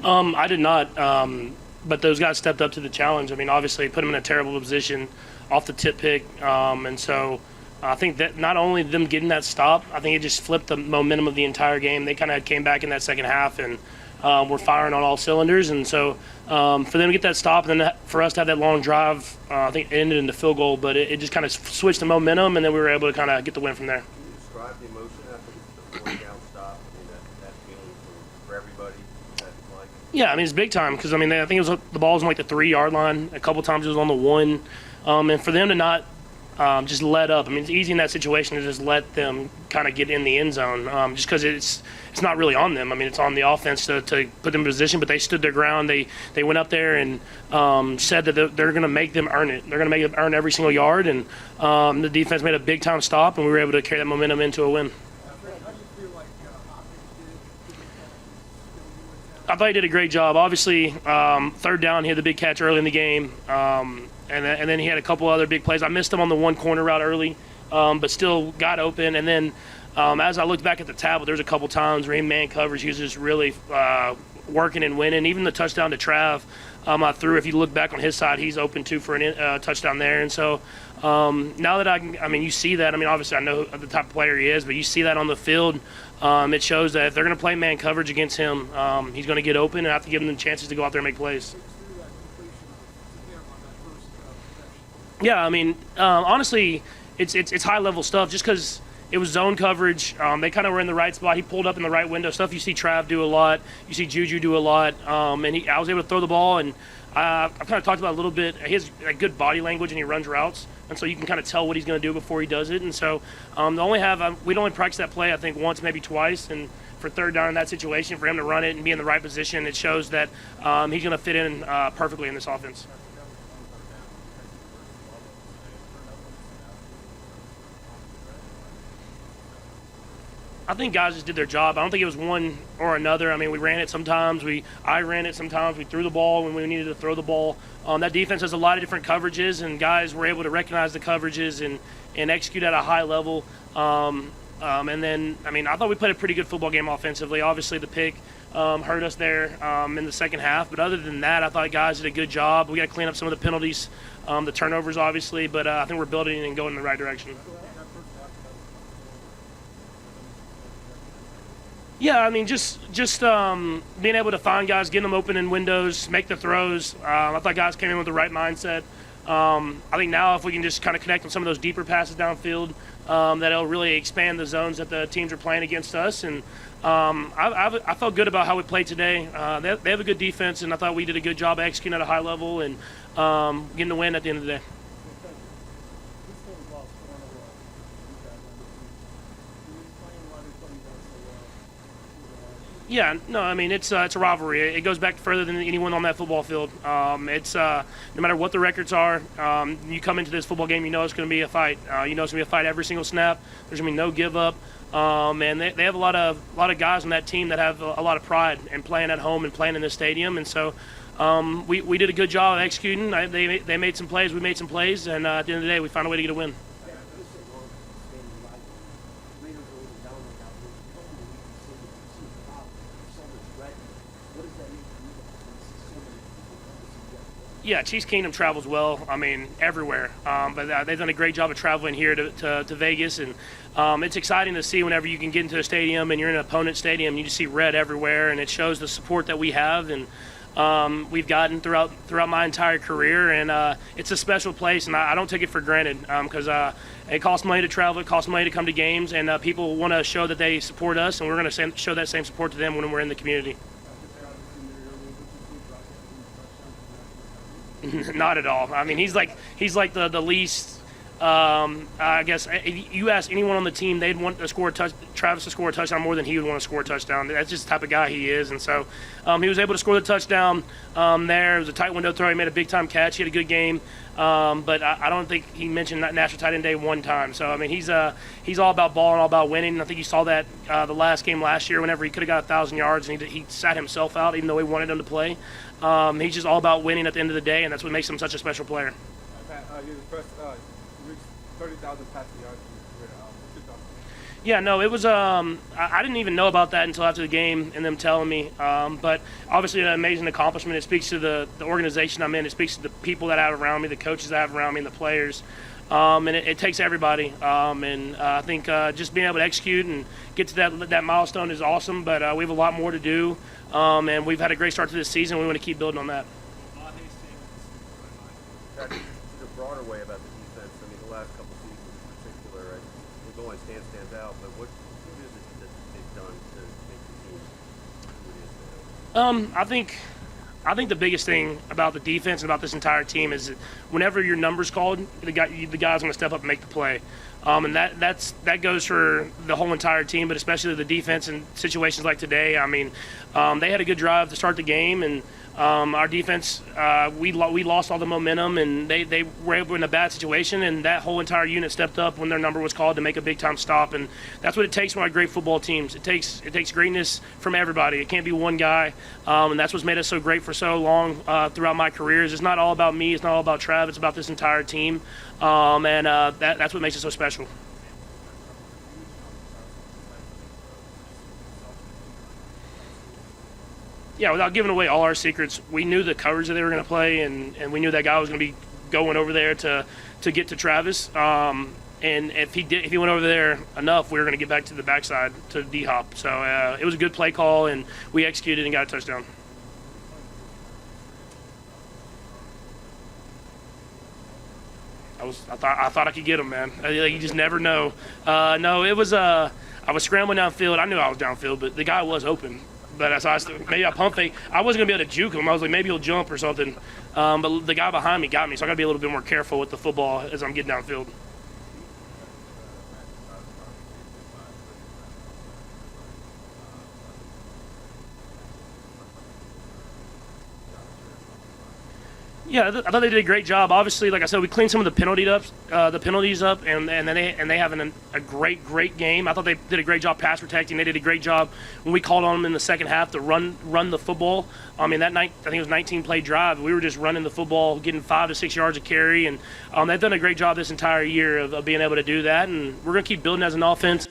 I did not, but those guys stepped up to the challenge. I mean, obviously, put them in a terrible position off the tip pick, and so I think that not only them getting that stop, I think it just flipped the momentum of the entire game. They kind of came back in that second half and were firing on all cylinders, and so for them to get that stop and then for us to have that long drive, I think it ended in the field goal, but it just kind of switched the momentum, and then we were able to kind of get the win from there. Can you describe the emotion after the fourth down stop? I mean, that feeling for everybody. That's like. Yeah, I mean, it's big time because, I mean, I think it was the ball was on like the 3-yard line. A couple times it was on the 1. And for them to not just let up, I mean, it's easy in that situation to just let them kind of get in the end zone just because it's not really on them. I mean, it's on the offense to put them in position, but they stood their ground. They went up there and said that they're going to make them earn it. They're going to make them earn every single yard, and the defense made a big-time stop, and we were able to carry that momentum into a win. I thought he did a great job. Obviously, third down, he had the big catch early in the game, and then he had a couple other big plays. I missed him on the one corner route early, but still got open. And then as I looked back at the tablet, there was a couple times where he man coverage. He was just really working and winning. Even the touchdown to Trav I threw, if you look back on his side, he's open too for a touchdown there. And so now that I mean, you see that. I mean, obviously I know the type of player he is, but you see that on the field. It shows that if they're going to play man coverage against him, he's going to get open and have to give them the chances to go out there and make plays. Yeah, I mean, honestly, it's high-level stuff just because it was zone coverage. They kind of were in the right spot. He pulled up in the right window. Stuff you see Trav do a lot. You see Juju do a lot. And I was able to throw the ball. And I've kind of talked about it a little bit. He has a good body language and he runs routes. And so you can kind of tell what he's going to do before he does it. And so we'd only practiced that play, I think, once, maybe twice. And for third down in that situation, for him to run it and be in the right position, it shows that he's going to fit in perfectly in this offense. I think guys just did their job. I don't think it was one or another. I mean, we ran it sometimes. I ran it sometimes. We threw the ball when we needed to throw the ball. That defense has a lot of different coverages, and guys were able to recognize the coverages and execute at a high level. And then, I mean, I thought we played a pretty good football game offensively. Obviously, the pick hurt us there in the second half. But other than that, I thought guys did a good job. We got to clean up some of the penalties, the turnovers, obviously. But I think we're building and going in the right direction. Yeah, I mean, just being able to find guys, getting them open in windows, make the throws. I thought guys came in with the right mindset. I think now if we can just kind of connect on some of those deeper passes downfield, that'll really expand the zones that the teams are playing against us. And I felt good about how we played today. They have a good defense, and I thought we did a good job executing at a high level and getting the win at the end of the day. Yeah, no, I mean, it's a rivalry. It goes back further than anyone on that football field. It's no matter what the records are, you come into this football game, you know it's going to be a fight. You know it's going to be a fight every single snap. There's going to be no give up. And they have a lot of guys on that team that have a lot of pride in playing at home and playing in this stadium. And so we did a good job of executing. They made some plays, we made some plays, and at the end of the day, we found a way to get a win. Yeah, Chiefs Kingdom travels well. I mean, everywhere. But they've done a great job of traveling here to Vegas, and it's exciting to see whenever you can get into a stadium and you're in an opponent stadium, you just see red everywhere, and it shows the support that we have and we've gotten throughout my entire career, and it's a special place, and I don't take it for granted because it costs money to travel, it costs money to come to games, and people want to show that they support us, and we're going to show that same support to them when we're in the community. Not at all. I mean, he's like the least. I guess you ask anyone on the team, they'd want to score Travis to score a touchdown more than he would want to score a touchdown. That's just the type of guy he is, and so he was able to score the touchdown there. It was a tight window throw. He made a big time catch. He had a good game, but I don't think he mentioned National Tight End Day one time. So I mean, he's all about ball and all about winning. I think you saw that the last game last year, whenever he could have got 1,000 yards, and he sat himself out, even though he wanted him to play. He's just all about winning at the end of the day, and that's what makes him such a special player. Pat, you're the first reached 30,000 passing yards in your career. Yeah, no, it was. I didn't even know about that until after the game and them telling me. But obviously, an amazing accomplishment. It speaks to the organization I'm in. It speaks to the people that I have around me, the coaches I have around me, and the players. And it takes everybody. I think just being able to execute and get to that milestone is awesome. But we have a lot more to do. And we've had a great start to this season. We want to keep building on that. The broader way about the defense, I mean, the last couple seasons in particular, the goal line stands out, but what is it that they've done to make the team who it is now? I think the biggest thing about the defense and about this entire team is that whenever your number's called, the guy's going to step up and make the play. And that goes for the whole entire team, but especially the defense in situations like today. I mean, they had a good drive to start the game, and our defense, we lost all the momentum, and they were in a bad situation, and that whole entire unit stepped up when their number was called to make a big-time stop, and that's what it takes from our great football teams. It takes greatness from everybody. It can't be one guy, and that's what's made us so great for so long throughout my careers. It's not all about me. It's not all about Trav. It's about this entire team, and that's what makes it so special. Yeah, without giving away all our secrets, we knew the coverage that they were going to play, and we knew that guy was going to be going over there to get to Travis. And if he went over there enough, we were going to get back to the backside to D-Hop. So it was a good play call, and we executed and got a touchdown. I thought I could get him, man. You just never know. No, it was I was scrambling downfield. I knew I was downfield, but the guy was open. But maybe I pump fake. I wasn't gonna be able to juke him. I was like, maybe he'll jump or something. But the guy behind me got me, so I gotta be a little bit more careful with the football as I'm getting downfield. Yeah, I thought they did a great job. Obviously, like I said, we cleaned some of the penalties up, and they have a great game. I thought they did a great job pass protecting. They did a great job when we called on them in the second half to run the football. I mean, that night I think it was 19-play drive. We were just running the football, getting 5 to 6 yards of carry, and they've done a great job this entire year of being able to do that. And we're gonna keep building as an offense.